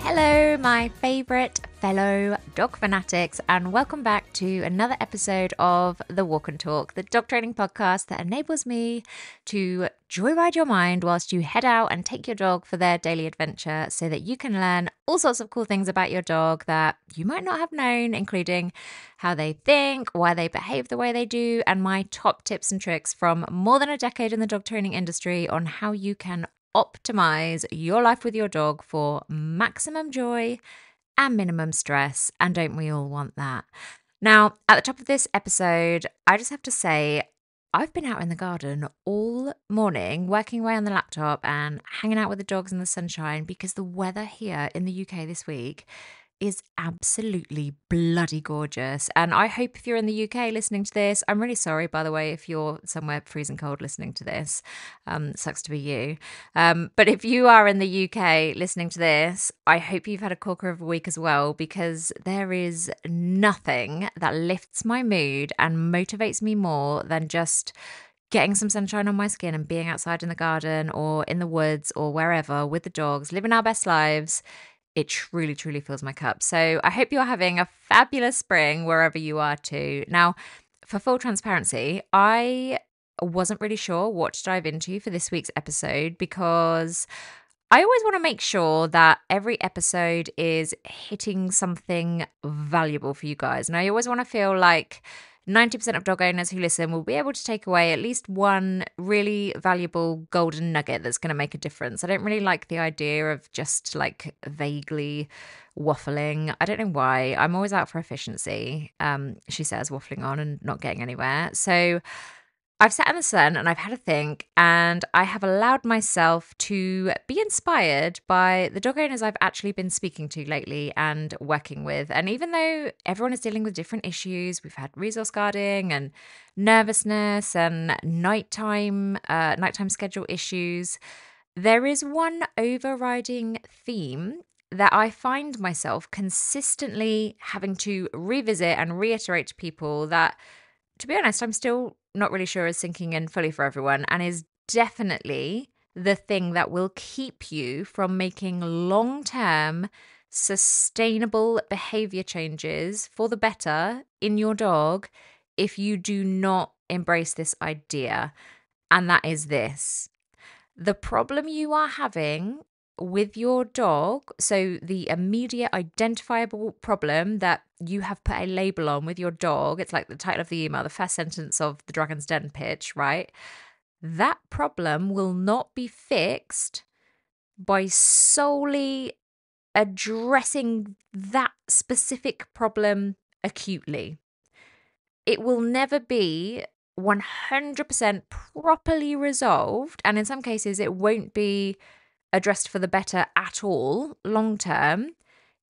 Hello, my favourite fellow dog fanatics, and welcome back to another episode of The Walk and Talk, the dog training podcast that enables me to joyride your mind whilst you head out and take your dog for their daily adventure so that you can learn all sorts of cool things about your dog that you might not have known, including how they think, why they behave the way they do, and my top tips and tricks from more than a decade in the dog training industry on how you can optimize your life with your dog for maximum joy and minimum stress. And don't we all want that? Now, at the top of this episode, I just have to say, I've been out in the garden all morning, working away on the laptop and hanging out with the dogs in the sunshine because the weather here in the UK this week is absolutely bloody gorgeous. And I hope if you're in the UK listening to this, I'm really sorry, by the way, if you're somewhere freezing cold listening to this. Sucks to be you. But if you are in the UK listening to this, I hope you've had a corker of a week as well, because there is nothing that lifts my mood and motivates me more than just getting some sunshine on my skin and being outside in the garden or in the woods or wherever with the dogs, living our best lives. It truly, truly fills my cup. So I hope you're having a fabulous spring wherever you are too. Now, for full transparency, I wasn't really sure what to dive into for this week's episode because I always want to make sure that every episode is hitting something valuable for you guys. And I always want to feel like 90% of dog owners who listen will be able to take away at least one really valuable golden nugget that's going to make a difference. I don't really like the idea of just like vaguely waffling. I don't know why. I'm always out for efficiency, she says, waffling on and not getting anywhere. So I've sat in the sun and I've had a think, and I have allowed myself to be inspired by the dog owners I've actually been speaking to lately and working with. And even though everyone is dealing with different issues, we've had resource guarding and nervousness and nighttime schedule issues, there is one overriding theme that I find myself consistently having to revisit and reiterate to people that, to be honest, I'm still not really sure is sinking in fully for everyone, and is definitely the thing that will keep you from making long-term sustainable behavior changes for the better in your dog if you do not embrace this idea. And that is this: the problem you are having with your dog, so the immediate identifiable problem that you have put a label on with your dog, it's like the title of the email, the first sentence of the Dragon's Den pitch, right? That problem will not be fixed by solely addressing that specific problem acutely. It will never be 100% properly resolved, and in some cases it won't be addressed for the better at all long term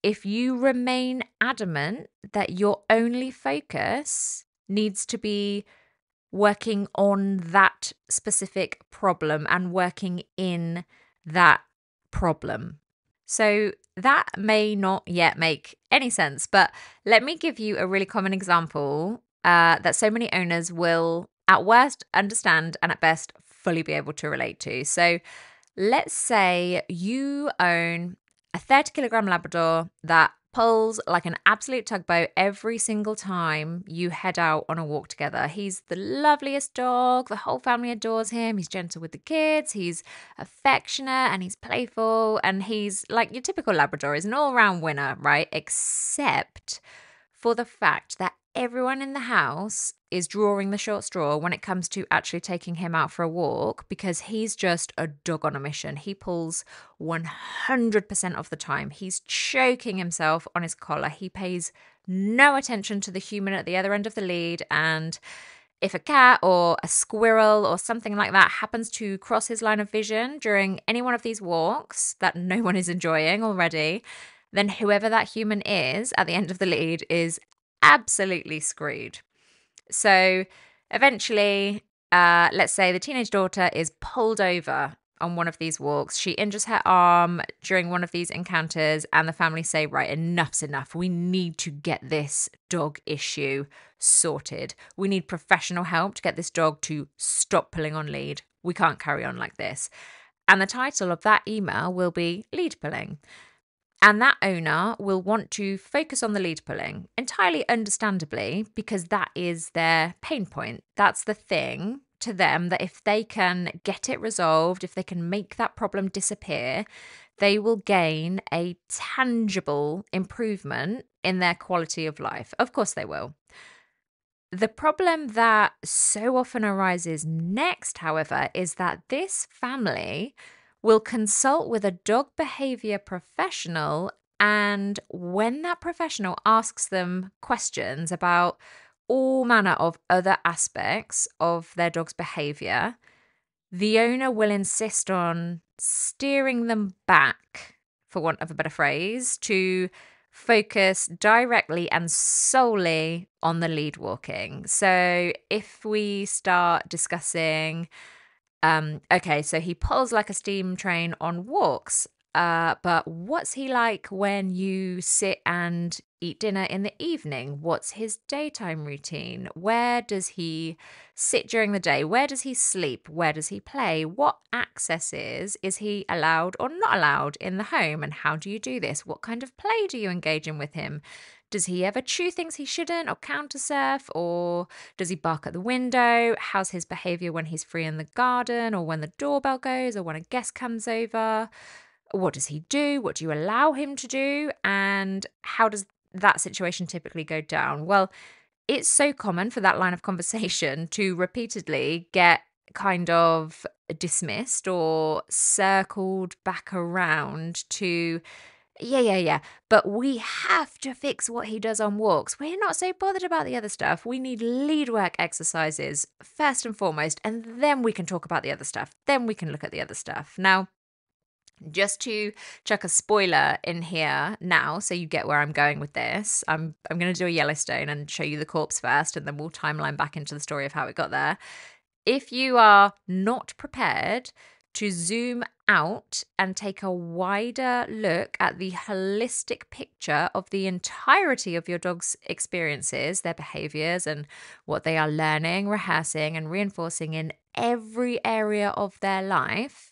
if you remain adamant that your only focus needs to be working on that specific problem and working in that problem. So that may not yet make any sense, but let me give you a really common example that so many owners will at worst understand and at best fully be able to relate to. So let's say you own a 30-kilogram Labrador that pulls like an absolute tugboat every single time you head out on a walk together. He's the loveliest dog. The whole family adores him. He's gentle with the kids. He's affectionate and he's playful. And he's like your typical Labrador. He's an all-round winner, right? Except for the fact that everyone in the house is drawing the short straw when it comes to actually taking him out for a walk, because he's just a dog on a mission. He pulls 100% of the time. He's choking himself on his collar. He pays no attention to the human at the other end of the lead. And if a cat or a squirrel or something like that happens to cross his line of vision during any one of these walks that no one is enjoying already, then whoever that human is at the end of the lead is absolutely screwed. So eventually, let's say the teenage daughter is pulled over on one of these walks. She injures her arm during one of these encounters, and the family say, right, enough's enough. We need to get this dog issue sorted. We need professional help to get this dog to stop pulling on lead. We can't carry on like this. And the title of that email will be Lead Pulling. And that owner will want to focus on the lead pulling, entirely understandably, because that is their pain point. That's the thing to them that if they can get it resolved, if they can make that problem disappear, they will gain a tangible improvement in their quality of life. Of course, they will. The problem that so often arises next, however, is that this family will consult with a dog behavior professional. And when that professional asks them questions about all manner of other aspects of their dog's behavior, the owner will insist on steering them back, for want of a better phrase, to focus directly and solely on the lead walking. So if we start discussing, okay, so he pulls like a steam train on walks, but what's he like when you sit and eat dinner in the evening? What's his daytime routine? Where does he sit during the day? Where does he sleep? Where does he play? What accesses is he allowed or not allowed in the home? And how do you do this? What kind of play do you engage in with him? Does he ever chew things he shouldn't or counter surf, or does he bark at the window? How's his behavior when he's free in the garden, or when the doorbell goes, or when a guest comes over? What does he do? What do you allow him to do? And how does that situation typically go down? Well, it's so common for that line of conversation to repeatedly get kind of dismissed or circled back around to, yeah. But we have to fix what he does on walks. We're not so bothered about the other stuff. We need lead work exercises first and foremost, and then we can talk about the other stuff. Then we can look at the other stuff. Now, just to chuck a spoiler in here now, so you get where I'm going with this. I'm going to do a Yellowstone and show you the corpse first, and then we'll timeline back into the story of how it got there. If you are not prepared to zoom out and take a wider look at the holistic picture of the entirety of your dog's experiences, their behaviors, and what they are learning, rehearsing, and reinforcing in every area of their life,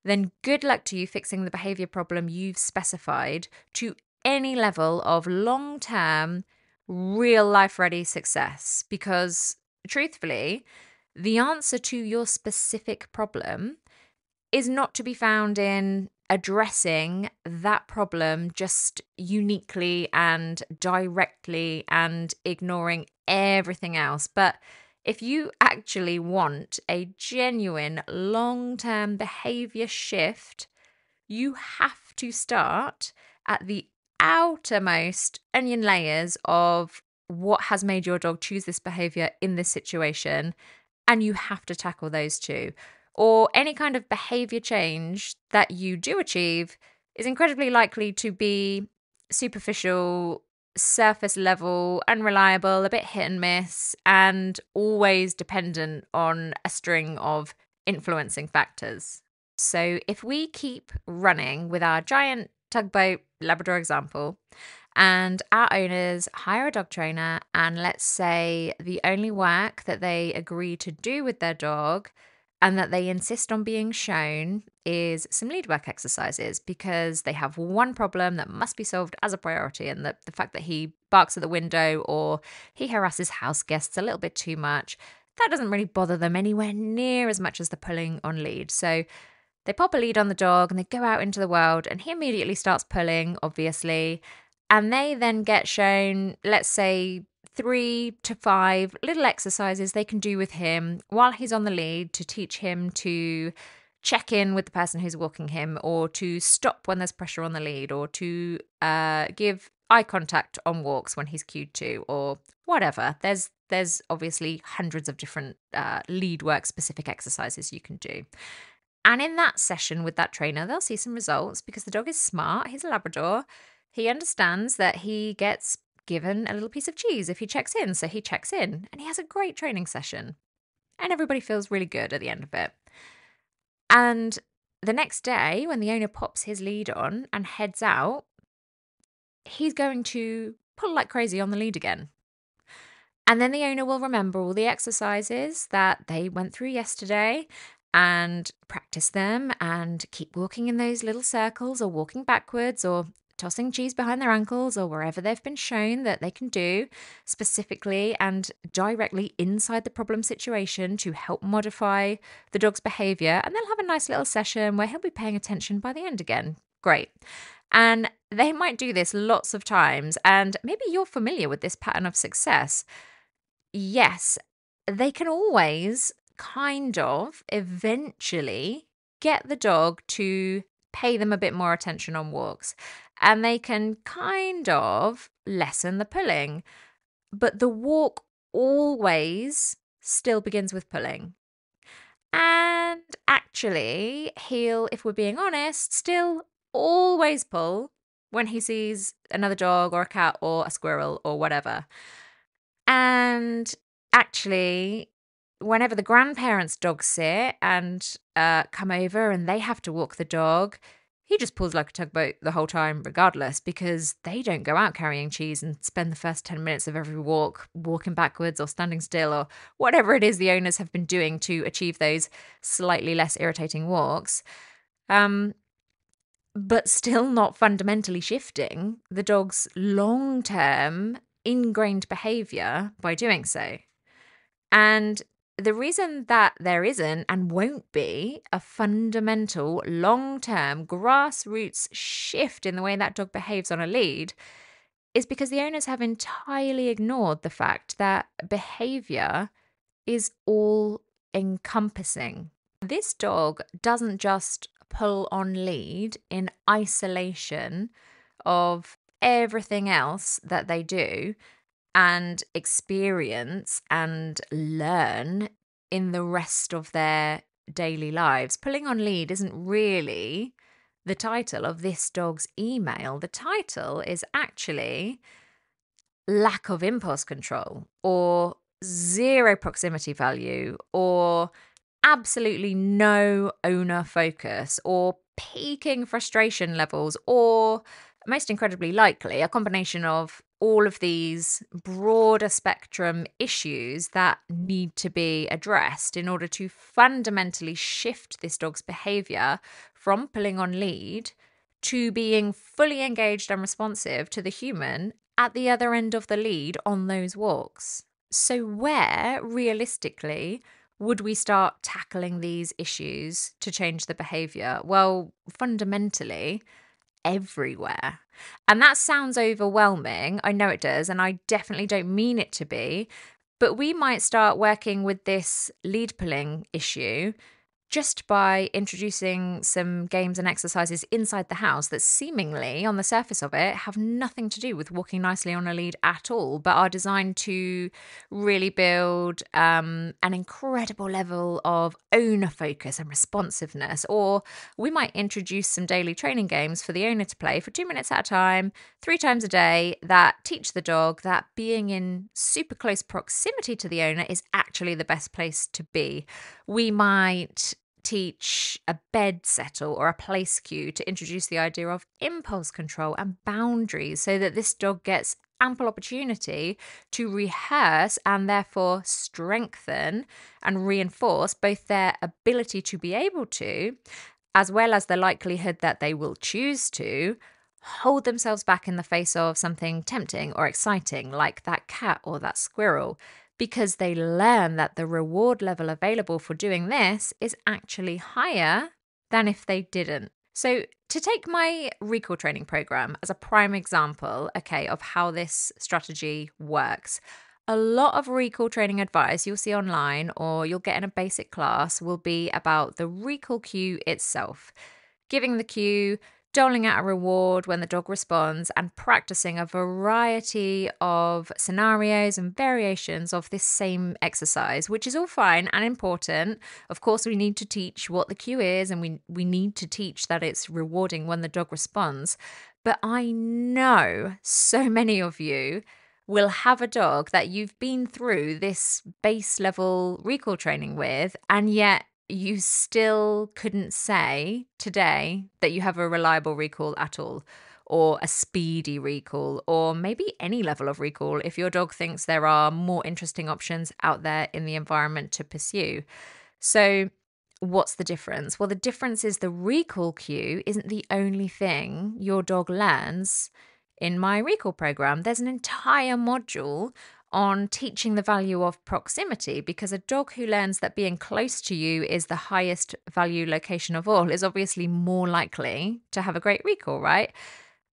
then good luck to you fixing the behavior problem you've specified to any level of long-term, real life ready success. Because truthfully, the answer to your specific problem is not to be found in addressing that problem just uniquely and directly and ignoring everything else, but if you actually want a genuine long-term behavior shift, you have to start at the outermost onion layers of what has made your dog choose this behavior in this situation, and you have to tackle those too. Or any kind of behavior change that you do achieve is incredibly likely to be superficial, surface level, unreliable, a bit hit and miss, and always dependent on a string of influencing factors. So if we keep running with our giant tugboat Labrador example, and our owners hire a dog trainer, and let's say the only work that they agree to do with their dog and that they insist on being shown is some lead work exercises because they have one problem that must be solved as a priority, and the fact that he barks at the window or he harasses house guests a little bit too much, that doesn't really bother them anywhere near as much as the pulling on lead. So they pop a lead on the dog and they go out into the world, and he immediately starts pulling, obviously, and they then get shown, let's say, 3 to 5 little exercises they can do with him while he's on the lead to teach him to check in with the person who's walking him, or to stop when there's pressure on the lead, or to give eye contact on walks when he's cued to, or whatever. There's obviously hundreds of different lead work specific exercises you can do. And in that session with that trainer, they'll see some results because the dog is smart. He's a Labrador. He understands that he gets given a little piece of cheese if he checks in. So he checks in and he has a great training session. And everybody feels really good at the end of it. And the next day, when the owner pops his lead on and heads out, he's going to pull like crazy on the lead again. And then the owner will remember all the exercises that they went through yesterday and practice them and keep walking in those little circles or walking backwards or tossing cheese behind their ankles or wherever they've been shown that they can do specifically and directly inside the problem situation to help modify the dog's behavior. And they'll have a nice little session where he'll be paying attention by the end again. Great. And they might do this lots of times. And maybe you're familiar with this pattern of success. Yes, they can always kind of eventually get the dog to pay them a bit more attention on walks, and they can kind of lessen the pulling. But the walk always still begins with pulling. And actually, he'll, if we're being honest, still always pull when he sees another dog or a cat or a squirrel or whatever. And actually, whenever the grandparents' dogs sit and come over and they have to walk the dog, he just pulls like a tugboat the whole time, regardless, because they don't go out carrying cheese and spend the first 10 minutes of every walk walking backwards or standing still or whatever it is the owners have been doing to achieve those slightly less irritating walks. But still not fundamentally shifting the dog's long-term ingrained behavior by doing so. And the reason that there isn't and won't be a fundamental long-term grassroots shift in the way that dog behaves on a lead is because the owners have entirely ignored the fact that behavior is all encompassing. This dog doesn't just pull on lead in isolation of everything else that they do and experience and learn in the rest of their daily lives. Pulling on lead isn't really the title of this dog's email. The title is actually lack of impulse control or zero proximity value or absolutely no owner focus or peaking frustration levels or most incredibly likely a combination of all of these broader spectrum issues that need to be addressed in order to fundamentally shift this dog's behavior from pulling on lead to being fully engaged and responsive to the human at the other end of the lead on those walks. So where, realistically, would we start tackling these issues to change the behavior? Well, fundamentally, everywhere. And that sounds overwhelming. I know it does, and I definitely don't mean it to be. But we might start working with this lead pulling issue just by introducing some games and exercises inside the house that seemingly, on the surface of it, have nothing to do with walking nicely on a lead at all, but are designed to really build an incredible level of owner focus and responsiveness. Or we might introduce some daily training games for the owner to play for 2 minutes at a time, 3 times a day, that teach the dog that being in super close proximity to the owner is actually the best place to be. We might teach a bed settle or a place cue to introduce the idea of impulse control and boundaries so that this dog gets ample opportunity to rehearse and therefore strengthen and reinforce both their ability to be able to, as well as the likelihood that they will choose to, hold themselves back in the face of something tempting or exciting like that cat or that squirrel, because they learn that the reward level available for doing this is actually higher than if they didn't. So to take my recall training program as a prime example, of how this strategy works, a lot of recall training advice you'll see online or you'll get in a basic class will be about the recall cue itself, giving the cue, doling out a reward when the dog responds, and practicing a variety of scenarios and variations of this same exercise, which is all fine and important. Of course, we need to teach what the cue is, and we need to teach that it's rewarding when the dog responds. But I know so many of you will have a dog that you've been through this base level recall training with, and yet you still couldn't say today that you have a reliable recall at all, or a speedy recall, or maybe any level of recall if your dog thinks there are more interesting options out there in the environment to pursue. So what's the difference? Well, the difference is the recall cue isn't the only thing your dog learns in my recall program. There's an entire module on teaching the value of proximity, because a dog who learns that being close to you is the highest value location of all is obviously more likely to have a great recall, right?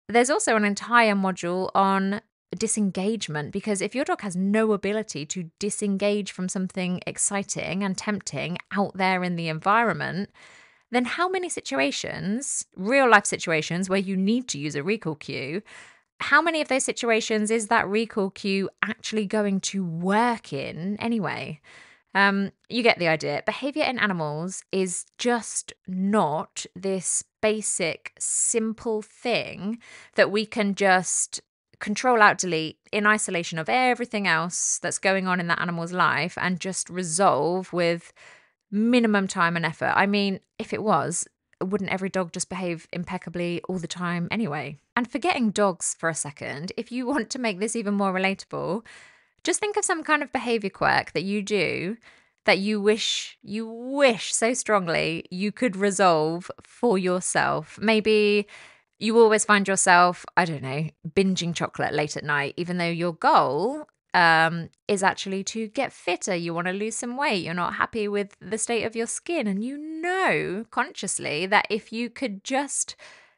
There's also an entire module on disengagement, because if your dog has no ability to disengage from something exciting and tempting out there in the environment, then how many situations, real life situations where you need to use a recall cue, how many of those situations is that recall cue actually going to work in anyway? You get the idea. Behavior in animals is just not this basic, simple thing that we can just control out, delete in isolation of everything else that's going on in that animal's life and just resolve with minimum time and effort. I mean, if it was, wouldn't every dog just behave impeccably all the time anyway? And forgetting dogs for a second, if you want to make this even more relatable, just think of some kind of behavior quirk that you do that you wish so strongly you could resolve for yourself. Maybe you always find yourself, I don't know, binging chocolate late at night, even though your goal is actually to get fitter. You want to lose some weight. You're not happy with the state of your skin. And you know consciously that if you could just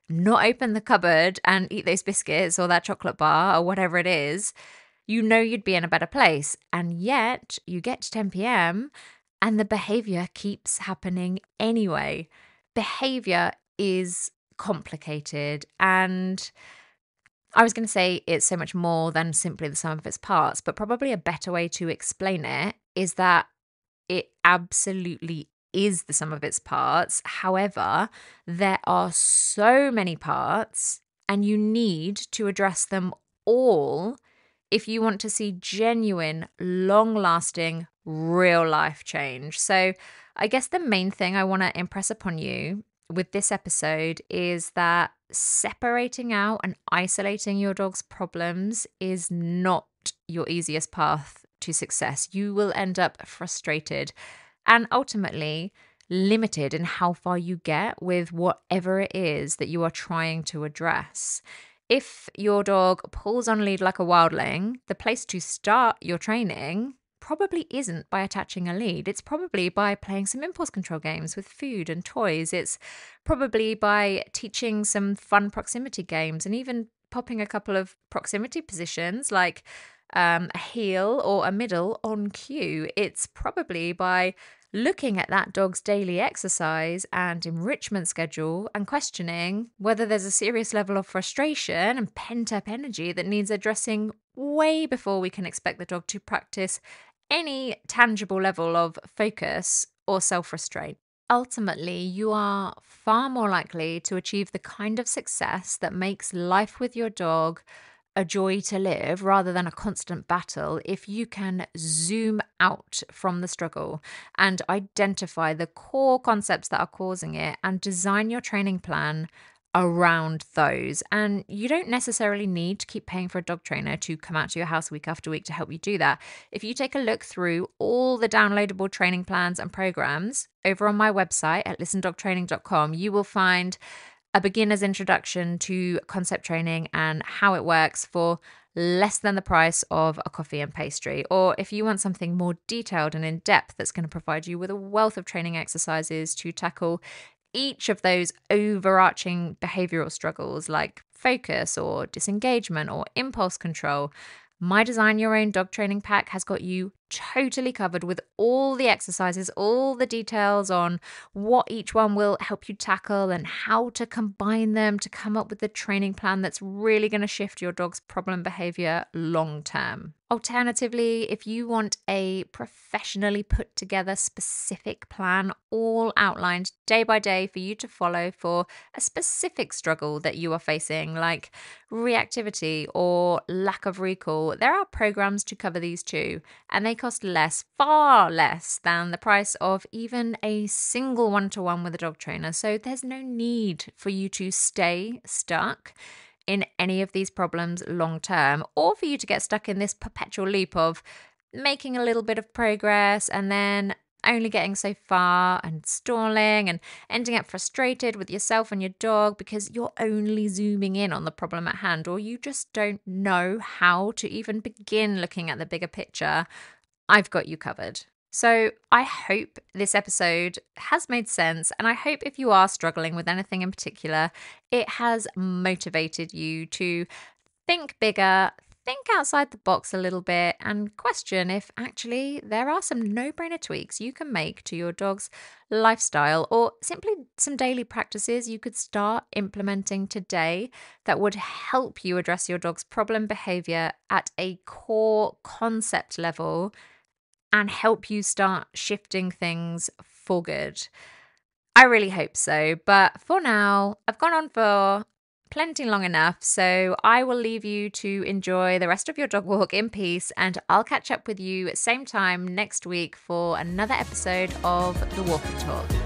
not open the cupboard and eat those biscuits or that chocolate bar or whatever it is, you know you'd be in a better place. And yet you get to 10 p.m. and the behavior keeps happening anyway. Behavior is complicated, and I was going to say it's so much more than simply the sum of its parts, but probably a better way to explain it is that it absolutely is the sum of its parts. However, there are so many parts, and you need to address them all if you want to see genuine, long-lasting, real-life change. So I guess the main thing I want to impress upon you with this episode is that separating out and isolating your dog's problems is not your easiest path to success. You will end up frustrated and ultimately limited in how far you get with whatever it is that you are trying to address. If your dog pulls on a lead like a wildling, the place to start your training probably isn't by attaching a lead. It's probably by playing some impulse control games with food and toys. It's probably by teaching some fun proximity games and even popping a couple of proximity positions like a heel or a middle on cue. It's probably by looking at that dog's daily exercise and enrichment schedule and questioning whether there's a serious level of frustration and pent-up energy that needs addressing way before we can expect the dog to practice any tangible level of focus or self-restraint. Ultimately, you are far more likely to achieve the kind of success that makes life with your dog a joy to live rather than a constant battle if you can zoom out from the struggle and identify the core concepts that are causing it and design your training plan around those. And you don't necessarily need to keep paying for a dog trainer to come out to your house week after week to help you do that. If you take a look through all the downloadable training plans and programs over on my website at listendogtraining.com, you will find a beginner's introduction to concept training and how it works for less than the price of a coffee and pastry. Or if you want something more detailed and in depth that's going to provide you with a wealth of training exercises to tackle each of those overarching behavioral struggles like focus or disengagement or impulse control, my Design Your Own Dog Training Pack has got you totally covered with all the exercises, all the details on what each one will help you tackle and how to combine them to come up with the training plan that's really going to shift your dog's problem behavior long term. Alternatively, if you want a professionally put together specific plan, all outlined day by day for you to follow for a specific struggle that you are facing, like reactivity or lack of recall, there are programs to cover these too, and they cost less, far less than the price of even a single one-to-one with a dog trainer. So there's no need for you to stay stuck in any of these problems long term, or for you to get stuck in this perpetual loop of making a little bit of progress and then only getting so far and stalling and ending up frustrated with yourself and your dog because you're only zooming in on the problem at hand, or you just don't know how to even begin looking at the bigger picture, I've got you covered. So I hope this episode has made sense, and I hope if you are struggling with anything in particular, it has motivated you to think bigger, think outside the box a little bit, and question if actually there are some no-brainer tweaks you can make to your dog's lifestyle, or simply some daily practices you could start implementing today that would help you address your dog's problem behavior at a core concept level and help you start shifting things for good. I really hope so. But for now, I've gone on for plenty long enough. So I will leave you to enjoy the rest of your dog walk in peace. And I'll catch up with you at same time next week for another episode of The Walk and Talk.